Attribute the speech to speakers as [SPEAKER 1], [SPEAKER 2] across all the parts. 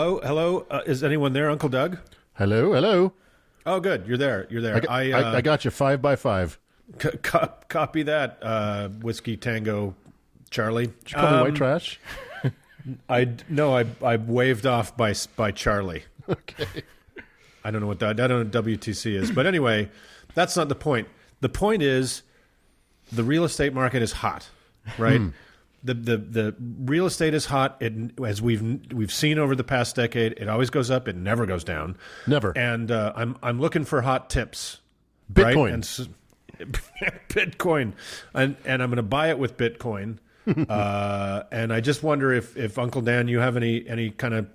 [SPEAKER 1] Hello. Is anyone there, Uncle Doug?
[SPEAKER 2] Hello.
[SPEAKER 1] Oh, good. You're there.
[SPEAKER 2] I got you 5 by 5.
[SPEAKER 1] Copy that, Whiskey Tango Charlie.
[SPEAKER 2] Did you call me white trash?
[SPEAKER 1] I waved off by Charlie.
[SPEAKER 2] Okay.
[SPEAKER 1] I don't know what WTC is, but anyway, that's not the point. The point is, the real estate market is hot, right? The real estate is hot. As we've seen over the past decade, it always goes up. It never goes down.
[SPEAKER 2] Never.
[SPEAKER 1] And I'm looking for hot tips.
[SPEAKER 2] Bitcoin.
[SPEAKER 1] Right? Bitcoin, and I'm going to buy it with Bitcoin. And I just wonder if Uncle Dan, you have any kind of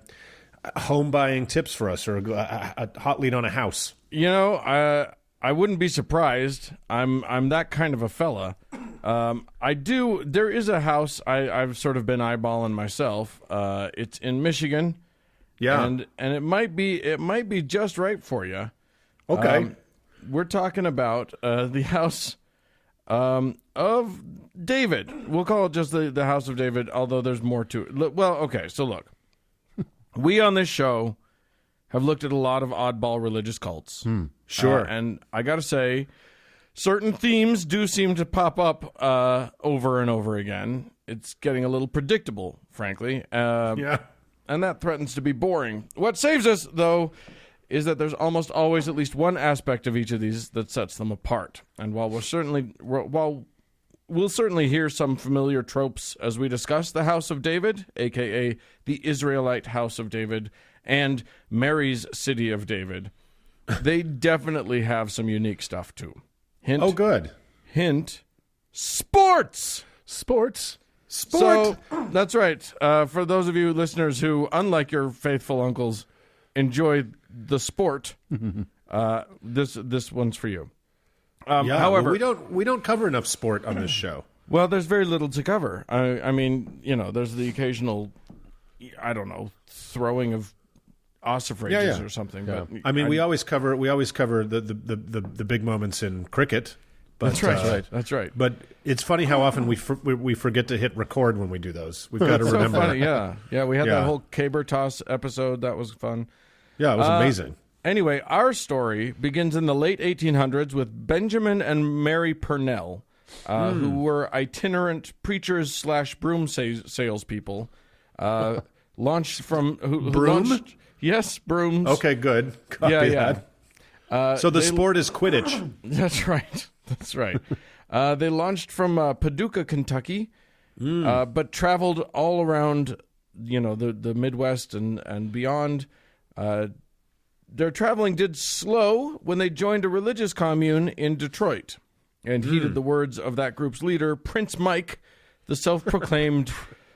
[SPEAKER 1] home buying tips for us, or a hot lead on a house?
[SPEAKER 3] I wouldn't be surprised. I'm that kind of a fella. There is a house I've sort of been eyeballing myself. It's in Michigan.
[SPEAKER 1] Yeah,
[SPEAKER 3] and it might be just right for you.
[SPEAKER 1] Okay.
[SPEAKER 3] We're talking about the house of David. We'll call it just the house of David, although there's more to it. Well, okay, so look. We on this show have looked at a lot of oddball religious cults.
[SPEAKER 1] Sure.
[SPEAKER 3] And I got to say, certain themes do seem to pop up over and over again. It's getting a little predictable, frankly.
[SPEAKER 1] Yeah.
[SPEAKER 3] And that threatens to be boring. What saves us, though, is that there's almost always at least one aspect of each of these that sets them apart. And while we'll certainly hear some familiar tropes as we discuss the House of David, a.k.a. the Israelite House of David, and Mary's City of David, they definitely have some unique stuff, too. Hint.
[SPEAKER 1] Oh, good.
[SPEAKER 3] Hint. Sports!
[SPEAKER 2] Sports.
[SPEAKER 3] So, that's right. For those of you listeners who, unlike your faithful uncles, enjoy the sport, this one's for you.
[SPEAKER 1] However, we don't cover enough sport on this show.
[SPEAKER 3] Well, there's very little to cover. I mean, there's the occasional, I don't know, throwing of ossifrages or something.
[SPEAKER 1] Yeah.
[SPEAKER 3] But
[SPEAKER 1] I mean, we always cover the big moments in cricket. But,
[SPEAKER 3] That's right.
[SPEAKER 1] But it's funny how often we forget to hit record when we do those. We've got to remember.
[SPEAKER 3] So funny, yeah. We had that whole caber toss episode. That was fun.
[SPEAKER 1] Yeah, it was amazing.
[SPEAKER 3] Anyway, our story begins in the late 1800s with Benjamin and Mary Pernell, who were itinerant preachers / broom salespeople. Launched from
[SPEAKER 1] broom.
[SPEAKER 3] Yes, brooms.
[SPEAKER 1] Okay, good. Copy that. So the sport is Quidditch.
[SPEAKER 3] That's right. They launched from Paducah, Kentucky, but traveled all around, the Midwest and beyond. Their traveling did slow when they joined a religious commune in Detroit and heeded the words of that group's leader, Prince Mike, the self-proclaimed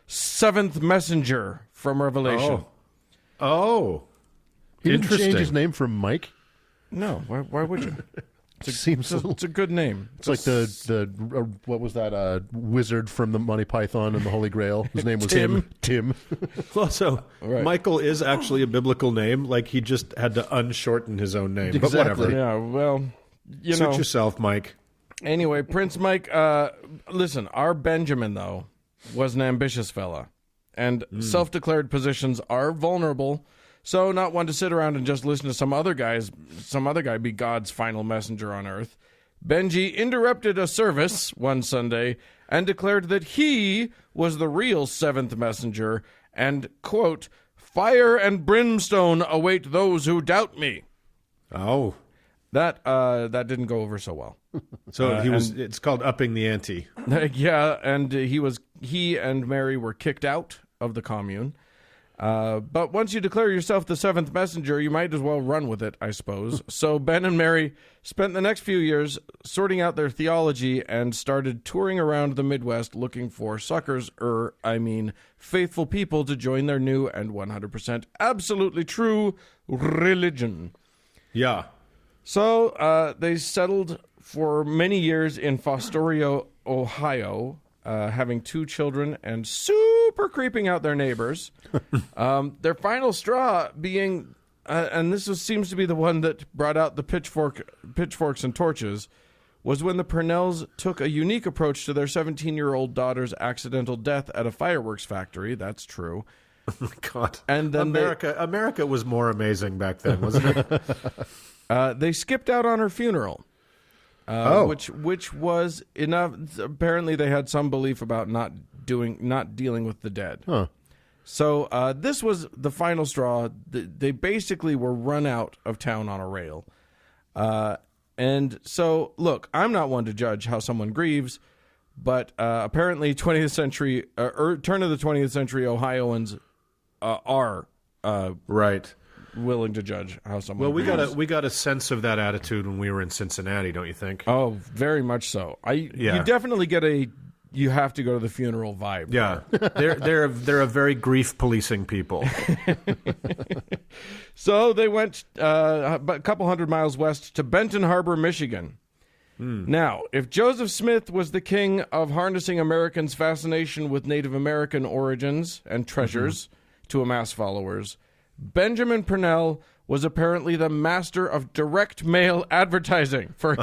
[SPEAKER 3] seventh messenger from Revelation.
[SPEAKER 1] Oh.
[SPEAKER 2] He didn't
[SPEAKER 1] Interesting.
[SPEAKER 2] change his name from Mike?
[SPEAKER 3] No, why would you?
[SPEAKER 2] It's
[SPEAKER 3] a good name.
[SPEAKER 2] It's like the what was that wizard from the Monty Python and the Holy Grail? His name was Tim.
[SPEAKER 1] Also,
[SPEAKER 3] right.
[SPEAKER 1] Michael is actually a biblical name. Like, he just had to unshorten his own name.
[SPEAKER 2] Exactly.
[SPEAKER 1] But whatever.
[SPEAKER 3] Yeah, well,
[SPEAKER 1] Suit yourself, Mike.
[SPEAKER 3] Anyway, Prince Mike, listen, our Benjamin, though, was an ambitious fella. And self-declared positions are vulnerable. So not one to sit around and just listen to some other guy be God's final messenger on earth. Benji interrupted a service one Sunday and declared that he was the real seventh messenger and, quote, "Fire and brimstone await those who doubt me."
[SPEAKER 1] Oh.
[SPEAKER 3] That didn't go over so well.
[SPEAKER 1] So it's called upping the ante.
[SPEAKER 3] Yeah, and he and Mary were kicked out of the commune. But once you declare yourself the seventh messenger, you might as well run with it, I suppose. So Ben and Mary spent the next few years sorting out their theology and started touring around the Midwest looking for faithful people to join their new and 100% absolutely true religion.
[SPEAKER 1] Yeah.
[SPEAKER 3] So they settled for many years in Fostoria, Ohio, having 2 children and super creeping out their neighbors. Their final straw being, and seems to be the one that brought out the pitchforks and torches, was when the Pernells took a unique approach to their 17-year-old daughter's accidental death at a fireworks factory. That's true.
[SPEAKER 1] God.
[SPEAKER 3] And then
[SPEAKER 1] America was more amazing back then, wasn't it?
[SPEAKER 3] they skipped out on her funeral. Which was enough. Apparently, they had some belief about not dealing with the dead.
[SPEAKER 2] Huh.
[SPEAKER 3] So this was the final straw. They basically were run out of town on a rail. And so, look, I'm not one to judge how someone grieves, but apparently 20th century, turn of the 20th century Ohioans are
[SPEAKER 1] Right.
[SPEAKER 3] willing to judge how someone
[SPEAKER 1] Well,
[SPEAKER 3] grieves.
[SPEAKER 1] we got a sense of that attitude when we were in Cincinnati, don't you think?
[SPEAKER 3] Oh, very much so. You definitely get you have to go to the funeral vibe.
[SPEAKER 1] Yeah, they're a very grief policing people.
[SPEAKER 3] So they went a couple hundred miles west to Benton Harbor, Michigan. Now, if Joseph Smith was the king of harnessing Americans' fascination with Native American origins and treasures to amass followers, Benjamin Pernell was apparently the master of direct mail advertising for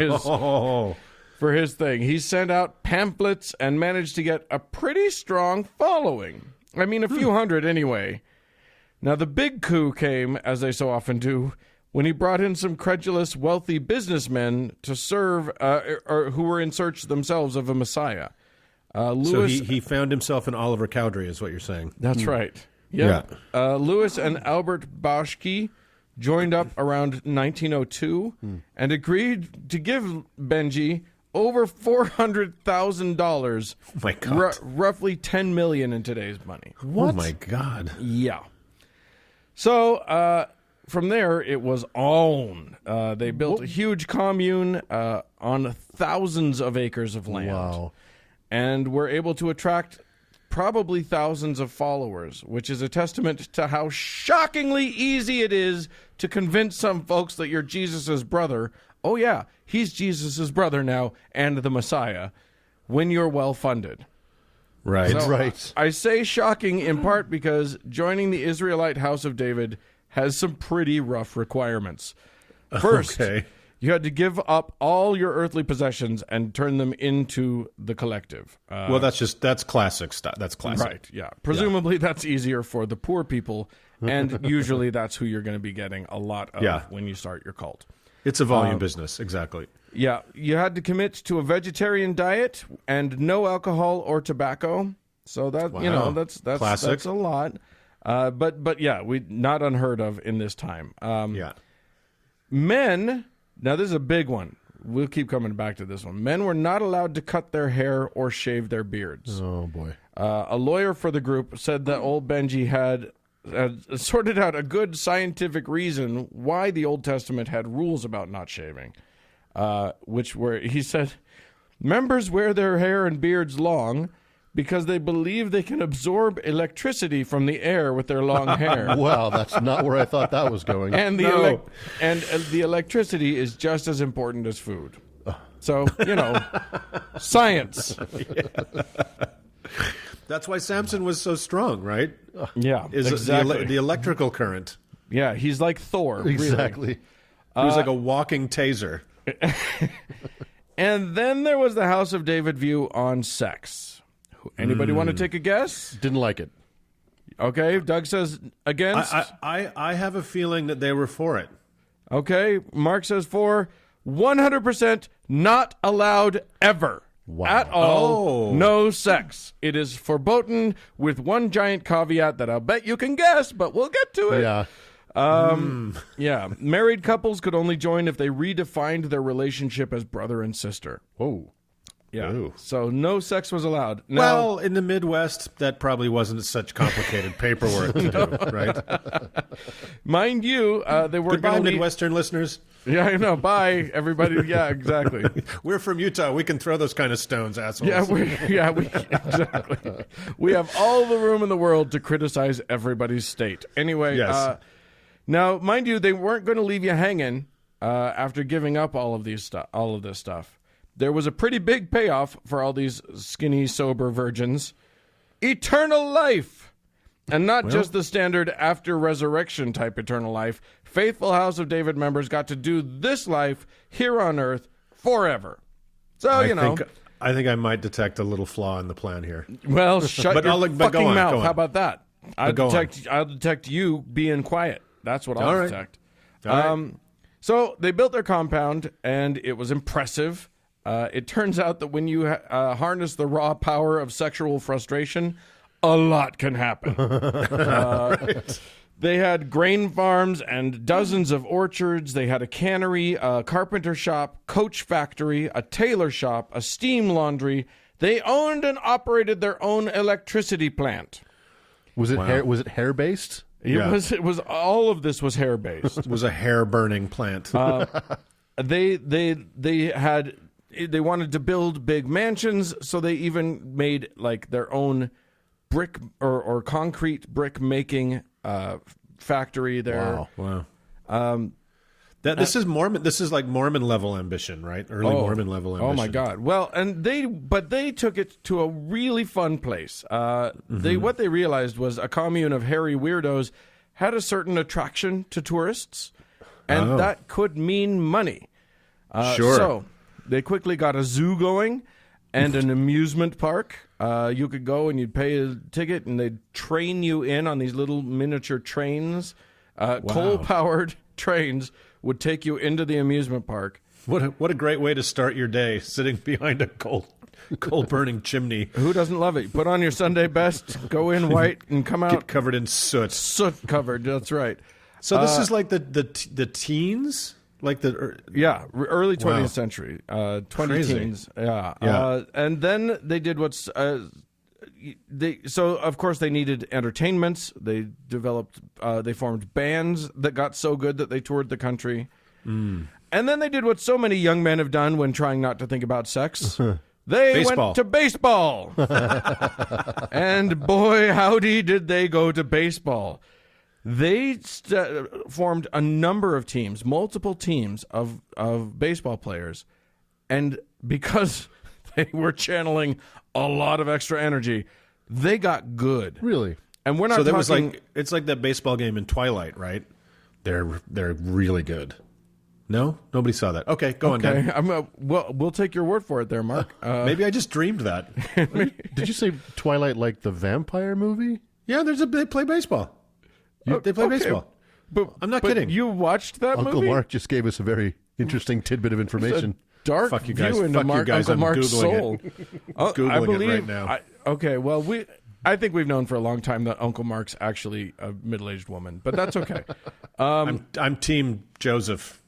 [SPEAKER 3] his thing. He sent out pamphlets and managed to get a pretty strong following. I mean, a few hundred anyway. Now, the big coup came, as they so often do, when he brought in some credulous, wealthy businessmen to serve, or who were in search themselves of a messiah. Lewis,
[SPEAKER 1] So he found himself in Oliver Cowdery, is what you're saying.
[SPEAKER 3] That's right. Yeah. Lewis and Albert Boschke joined up around 1902 and agreed to give Benji over $400,000.
[SPEAKER 1] Oh my God.
[SPEAKER 3] Roughly $10 million in today's money.
[SPEAKER 1] What? Oh my God.
[SPEAKER 3] Yeah. So from there, it was on. They built a huge commune on thousands of acres of land.
[SPEAKER 2] Wow.
[SPEAKER 3] And were able to attract probably thousands of followers, which is a testament to how shockingly easy it is to convince some folks that you're Jesus's brother. Oh, yeah, he's Jesus's brother now and the Messiah when you're well-funded.
[SPEAKER 1] Right.
[SPEAKER 3] So
[SPEAKER 2] Right.
[SPEAKER 3] I say shocking in part because joining the Israelite House of David has some pretty rough requirements. First, you had to give up all your earthly possessions and turn them into the collective.
[SPEAKER 1] Well, that's classic stuff. That's classic.
[SPEAKER 3] Right, yeah. Presumably that's easier for the poor people, and usually that's who you're going to be getting a lot of when you start your cult.
[SPEAKER 1] It's a volume business, exactly.
[SPEAKER 3] Yeah, you had to commit to a vegetarian diet and no alcohol or tobacco. So that that's
[SPEAKER 1] Classic.
[SPEAKER 3] That's a lot. But yeah, not unheard of in this time. Men, now this is a big one. We'll keep coming back to this one. Men were not allowed to cut their hair or shave their beards.
[SPEAKER 2] Oh, boy.
[SPEAKER 3] A lawyer for the group said that old Benji had sorted out a good scientific reason why the Old Testament had rules about not shaving, which were, he said, members wear their hair and beards long because they believe they can absorb electricity from the air with their long hair.
[SPEAKER 2] Wow, that's not where I thought that was going.
[SPEAKER 3] And the electricity is just as important as food. So, science.
[SPEAKER 1] That's why Samson was so strong, right?
[SPEAKER 3] Yeah,
[SPEAKER 1] exactly. The electrical current.
[SPEAKER 3] Yeah, he's like Thor. Really.
[SPEAKER 2] Exactly.
[SPEAKER 1] He was like a walking taser.
[SPEAKER 3] And then there was the House of David view on sex. Anybody want to take a guess?
[SPEAKER 2] Didn't like it.
[SPEAKER 3] Okay, Doug says against.
[SPEAKER 1] I have a feeling that they were for it.
[SPEAKER 3] Okay, Mark says for. 100% not allowed ever.
[SPEAKER 2] Wow.
[SPEAKER 3] At all. No sex. It is verboten with one giant caveat that I'll bet you can guess, but we'll get to it.
[SPEAKER 2] Yeah.
[SPEAKER 3] Yeah. Married couples could only join if they redefined their relationship as brother and sister.
[SPEAKER 2] Whoa.
[SPEAKER 3] Yeah.
[SPEAKER 1] Ooh.
[SPEAKER 3] So no sex was allowed. Now,
[SPEAKER 1] Well, in the Midwest, that probably wasn't such complicated paperwork to do, right?
[SPEAKER 3] mind you, they were
[SPEAKER 1] Goodbye,
[SPEAKER 3] going to
[SPEAKER 1] Midwestern listeners.
[SPEAKER 3] Yeah, I know. Bye, everybody. Yeah, exactly.
[SPEAKER 1] We're from Utah. We can throw those kind of stones, assholes.
[SPEAKER 3] Exactly. We have all the room in the world to criticize everybody's state. Anyway,
[SPEAKER 1] Yes.
[SPEAKER 3] Now, mind you, they weren't going to leave you hanging after giving up all of this stuff. There was a pretty big payoff for all these skinny, sober virgins. Eternal life. And not just the standard after resurrection type eternal life. Faithful House of David members got to do this life here on earth forever. So,
[SPEAKER 1] I think I might detect a little flaw in the plan here.
[SPEAKER 3] Well, shut your fucking mouth. How about that? I'll detect you being quiet. That's what I'll detect. So they built their compound, and it was impressive. It turns out that when you harness the raw power of sexual frustration, a lot can happen. Right. They had grain farms and dozens of orchards. They had a cannery, a carpenter shop, coach factory, a tailor shop, a steam laundry. They owned and operated their own electricity plant.
[SPEAKER 2] Was it hair based?
[SPEAKER 3] It was all of this was hair based.
[SPEAKER 1] It was a hair burning plant.
[SPEAKER 3] They wanted to build big mansions, so they even made like their own brick or concrete brick making factory there.
[SPEAKER 1] Wow. This is Mormon. This is like Mormon level ambition, right? Early Mormon level ambition.
[SPEAKER 3] Oh my God! Well, and they took it to a really fun place. What they realized was a commune of hairy weirdos had a certain attraction to tourists, and that could mean money.
[SPEAKER 1] Sure.
[SPEAKER 3] So they quickly got a zoo going and an amusement park. You could go and you'd pay a ticket, and they'd train you in on these little miniature trains. Coal-powered trains would take you into the amusement park.
[SPEAKER 1] What a great way to start your day, sitting behind a coal-burning chimney.
[SPEAKER 3] Who doesn't love it? Put on your Sunday best, go in white, and come out
[SPEAKER 1] Get covered in soot.
[SPEAKER 3] Soot-covered, that's right.
[SPEAKER 1] So this is like the teens? Like
[SPEAKER 3] early 20th century, 20 teens. Yeah. And then they did what's so of course they needed entertainments. They formed bands that got so good that they toured the country. And then they did what so many young men have done when trying not to think about sex. They went to baseball. And boy, howdy did they go to baseball. They formed a number of teams, multiple teams of baseball players. And because they were channeling a lot of extra energy, they got good.
[SPEAKER 2] Really?
[SPEAKER 3] And we're not talking...
[SPEAKER 1] it's like that baseball game in Twilight, right? They're really good. No? Nobody saw that. Okay, go on, Dan.
[SPEAKER 3] We'll take your word for it there, Mark.
[SPEAKER 1] Maybe I just dreamed that.
[SPEAKER 2] Did you say Twilight like the vampire movie?
[SPEAKER 1] Yeah, they play baseball. They play baseball.
[SPEAKER 3] But
[SPEAKER 1] I'm not kidding.
[SPEAKER 3] You watched that movie?
[SPEAKER 2] Uncle Mark just gave us a very interesting tidbit of information.
[SPEAKER 3] Dark
[SPEAKER 1] Fuck you guys.
[SPEAKER 3] view into Uncle Mark's soul.
[SPEAKER 1] Googling it right now.
[SPEAKER 3] I think we've known for a long time that Uncle Mark's actually a middle-aged woman, but that's okay.
[SPEAKER 1] I'm Team Joseph.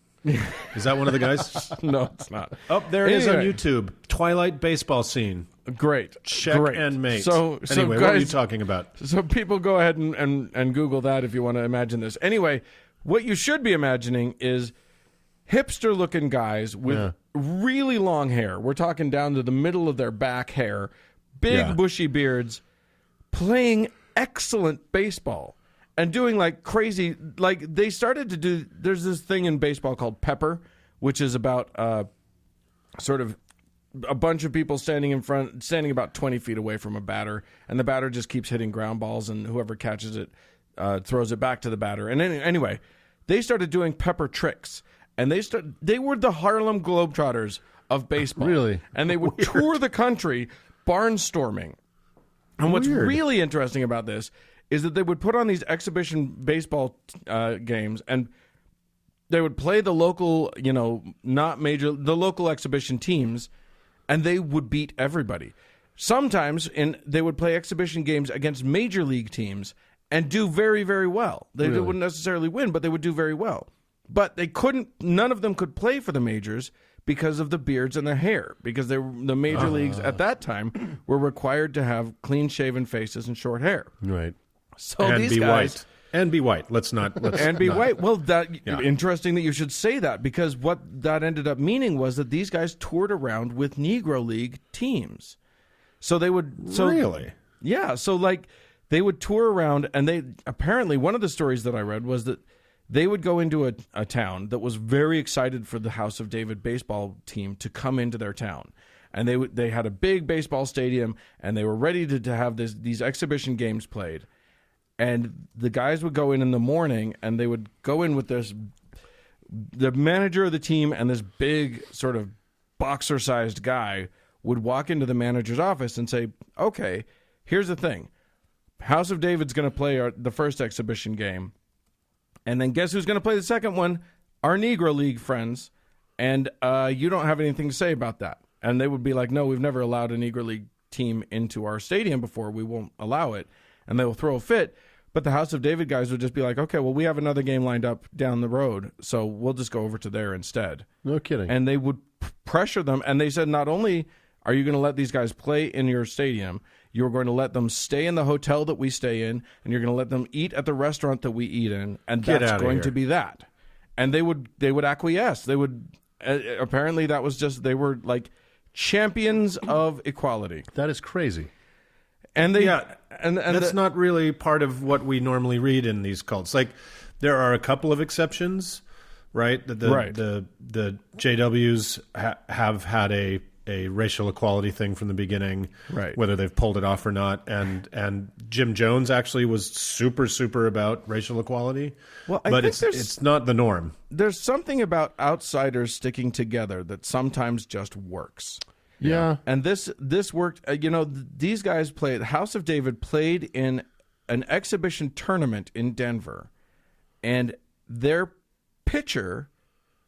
[SPEAKER 1] Is that one of the guys?
[SPEAKER 3] No, it's not.
[SPEAKER 1] Oh, there it is on YouTube. Twilight baseball scene.
[SPEAKER 3] Great.
[SPEAKER 1] Check and mate.
[SPEAKER 3] So
[SPEAKER 1] anyway,
[SPEAKER 3] guys,
[SPEAKER 1] what are you talking about?
[SPEAKER 3] So people go ahead and Google that if you want to imagine this. Anyway, what you should be imagining is hipster-looking guys with really long hair. We're talking down to the middle of their back hair, big bushy beards, playing excellent baseball. And doing like crazy, like they started to do, there's this thing in baseball called pepper, which is about sort of a bunch of people standing about 20 feet away from a batter, and the batter just keeps hitting ground balls, and whoever catches it throws it back to the batter. And anyway, they started doing pepper tricks, and they were the Harlem Globetrotters of baseball.
[SPEAKER 2] Really?
[SPEAKER 3] And they would tour the country barnstorming. And what's really interesting about this is that they would put on these exhibition baseball games, and they would play the local, the local exhibition teams, and they would beat everybody. Sometimes they would play exhibition games against major league teams and do very, very well. They wouldn't necessarily win, but they would do very well. But none of them could play for the majors because of the beards and their hair, because the major leagues at that time were required to have clean-shaven faces and short hair.
[SPEAKER 2] Right.
[SPEAKER 3] So
[SPEAKER 1] and
[SPEAKER 3] these
[SPEAKER 1] be
[SPEAKER 3] guys,
[SPEAKER 1] white. And be white. Let's
[SPEAKER 3] be white. Well, interesting that you should say that, because what that ended up meaning was that these guys toured around with Negro League teams. So they would
[SPEAKER 1] really,
[SPEAKER 3] yeah. So like they would tour around, and they apparently, one of the stories that I read was that they would go into a town that was very excited for the House of David baseball team to come into their town. And they had a big baseball stadium, and they were ready to have these exhibition games played. And the guys would go in the morning, and they would go in with the manager of the team, and this big sort of boxer-sized guy would walk into the manager's office and say, okay, here's the thing. House of David's going to play the first exhibition game. And then guess who's going to play the second one? Our Negro League friends. And you don't have anything to say about that. And they would be like, no, we've never allowed a Negro League team into our stadium before. We won't allow it. And they will throw a fit. But the House of David guys would just be like, okay, well, we have another game lined up down the road, so we'll just go over to there instead.
[SPEAKER 2] No kidding.
[SPEAKER 3] And they would pressure them. And they said, not only are you going to let these guys play in your stadium, you're going to let them stay in the hotel that we stay in, and you're going to let them eat at the restaurant that we eat in, and that's going to be that. And they would acquiesce. They would apparently that was just they were like champions of equality.
[SPEAKER 2] That is crazy.
[SPEAKER 3] And they
[SPEAKER 1] and that's not really part of what we normally read in these cults. Like there are a couple of exceptions, right? The JWs have had a racial equality thing from the beginning,
[SPEAKER 3] right?
[SPEAKER 1] Whether they've pulled it off or not. And Jim Jones actually was super about racial equality.
[SPEAKER 3] Well,
[SPEAKER 1] but it's not the norm.
[SPEAKER 3] There's something about outsiders sticking together that sometimes just works.
[SPEAKER 2] Yeah.
[SPEAKER 3] And this worked. These guys played. House of David played in an exhibition tournament in Denver, and their pitcher,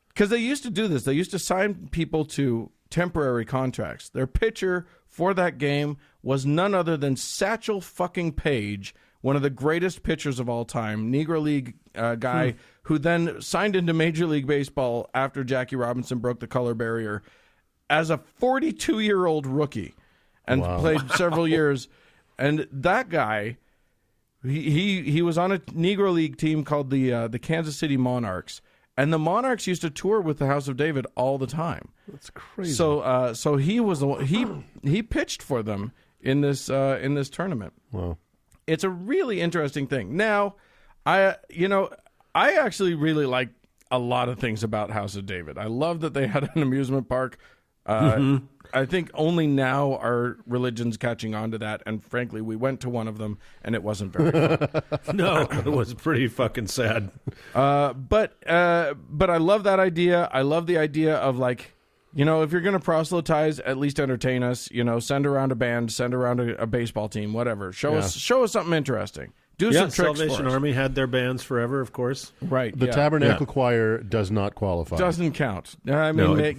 [SPEAKER 3] because they used to do this, they used to sign people to temporary contracts. Their pitcher for that game was none other than Satchel fucking Paige, one of the greatest pitchers of all time, Negro League guy who then signed into Major League Baseball after Jackie Robinson broke the color barrier as a 42-year-old rookie and played several years. And that guy, he was on a Negro League team called the Kansas City Monarchs. And the Monarchs used to tour with the House of David all the time.
[SPEAKER 2] That's crazy.
[SPEAKER 3] So he pitched for them in this tournament.
[SPEAKER 2] Wow,
[SPEAKER 3] it's a really interesting thing. Now, I actually really like a lot of things about House of David. I love that they had an amusement park. I think only now are religions catching on to that, and frankly, we went to one of them, and it wasn't very fun.
[SPEAKER 1] No, it was pretty fucking sad.
[SPEAKER 3] But I love that idea. I love the idea of, like, if you're going to proselytize, at least entertain us. Send around a band, send around a baseball team, whatever. Show us something interesting. Do some tricks
[SPEAKER 1] Salvation
[SPEAKER 3] for us.
[SPEAKER 1] Army had their bands forever, of course.
[SPEAKER 3] Right.
[SPEAKER 2] The Tabernacle Choir does not qualify.
[SPEAKER 3] Doesn't count. I mean, they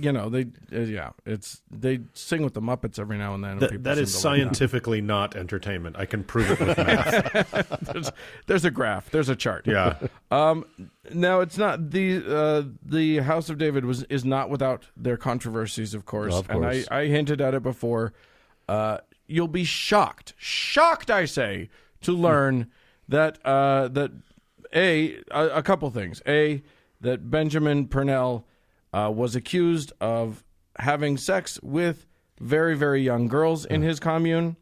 [SPEAKER 3] sing with the Muppets every now and then. And
[SPEAKER 1] that is scientifically not entertainment. I can prove it with math.
[SPEAKER 3] there's a graph. There's a chart.
[SPEAKER 1] Yeah.
[SPEAKER 3] Now it's not the House of David is not without their controversies, of course.
[SPEAKER 2] Of course.
[SPEAKER 3] And I hinted at it before. You'll be shocked, I say, to learn that a couple things. That Benjamin Pernell was accused of having sex with very, very young girls in his commune,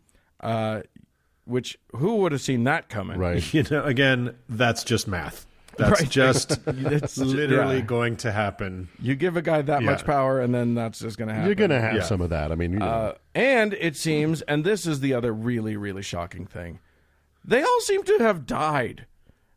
[SPEAKER 3] which who would have seen that coming?
[SPEAKER 2] Right.
[SPEAKER 1] Again, that's just math. That's just it's literally going to happen.
[SPEAKER 3] You give a guy that much power, and then that's just going to happen.
[SPEAKER 2] You're going to have some of that. I mean,
[SPEAKER 3] and it seems, and this is the other really, really shocking thing, they all seem to have died.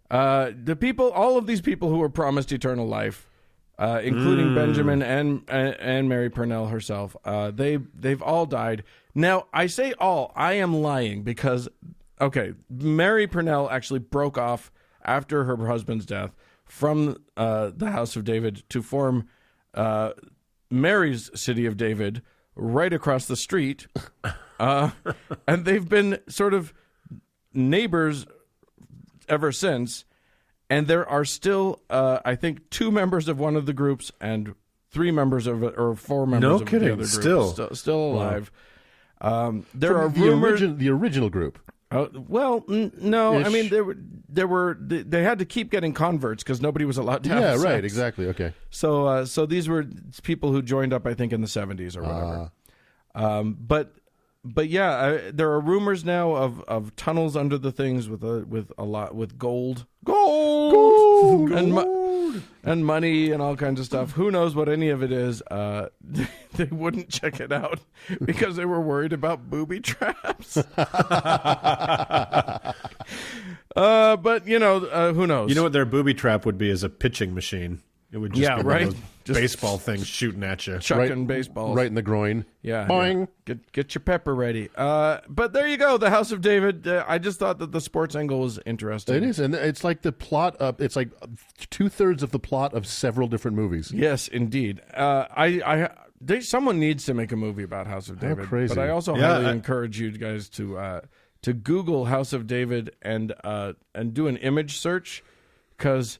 [SPEAKER 3] All of these people who were promised eternal life, including Benjamin and Mary Pernell herself, they've all died. Now, I say all. I am lying because, Mary Pernell actually broke off after her husband's death from the House of David to form Mary's City of David right across the street. And they've been sort of neighbors ever since. And there are still, I think, 2 members of one of the groups and 3 members of it, or 4 members of the other group still alive. Wow. There are rumors.
[SPEAKER 2] The original group.
[SPEAKER 3] No.
[SPEAKER 2] Ish.
[SPEAKER 3] I mean, they had to keep getting converts because nobody was allowed to have sex.
[SPEAKER 2] Right, exactly. Okay.
[SPEAKER 3] So these were people who joined up, I think, in the 70s or whatever. But yeah, there are rumors now of tunnels under the things with gold, and money and all kinds of stuff. Who knows what any of it is? They wouldn't check it out because they were worried about booby traps. But who knows?
[SPEAKER 1] You know what their booby trap would be is a pitching machine. It would just be one
[SPEAKER 3] right.
[SPEAKER 1] of those baseball things shooting at you.
[SPEAKER 3] Chucking baseballs.
[SPEAKER 2] Right in the groin.
[SPEAKER 3] Yeah.
[SPEAKER 2] Boing.
[SPEAKER 3] Yeah. Get your pepper ready. But there you go. The House of David. I just thought that the sports angle was interesting.
[SPEAKER 2] It is, and it's like the plot of, it's like 2/3 of the plot of several different movies.
[SPEAKER 3] Yes, indeed. Someone needs to make a movie about House of David.
[SPEAKER 2] crazy.
[SPEAKER 3] But I also highly encourage you guys to Google House of David and do an image search, because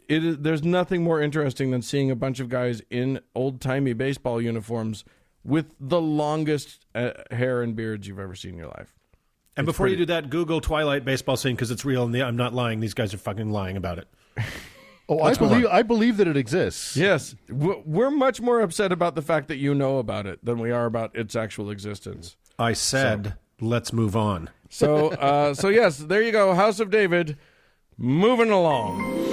[SPEAKER 3] there's nothing more interesting than seeing a bunch of guys in old-timey baseball uniforms with the longest hair and beards you've ever seen in your life.
[SPEAKER 1] And before you do that, Google Twilight baseball scene, because it's real, and I'm not lying. These guys are fucking lying about it.
[SPEAKER 2] Oh, I believe that it exists.
[SPEAKER 3] Yes. We're much more upset about the fact that you know about it than we are about its actual existence.
[SPEAKER 1] I said, let's move on.
[SPEAKER 3] So yes, there you go. House of David, moving along.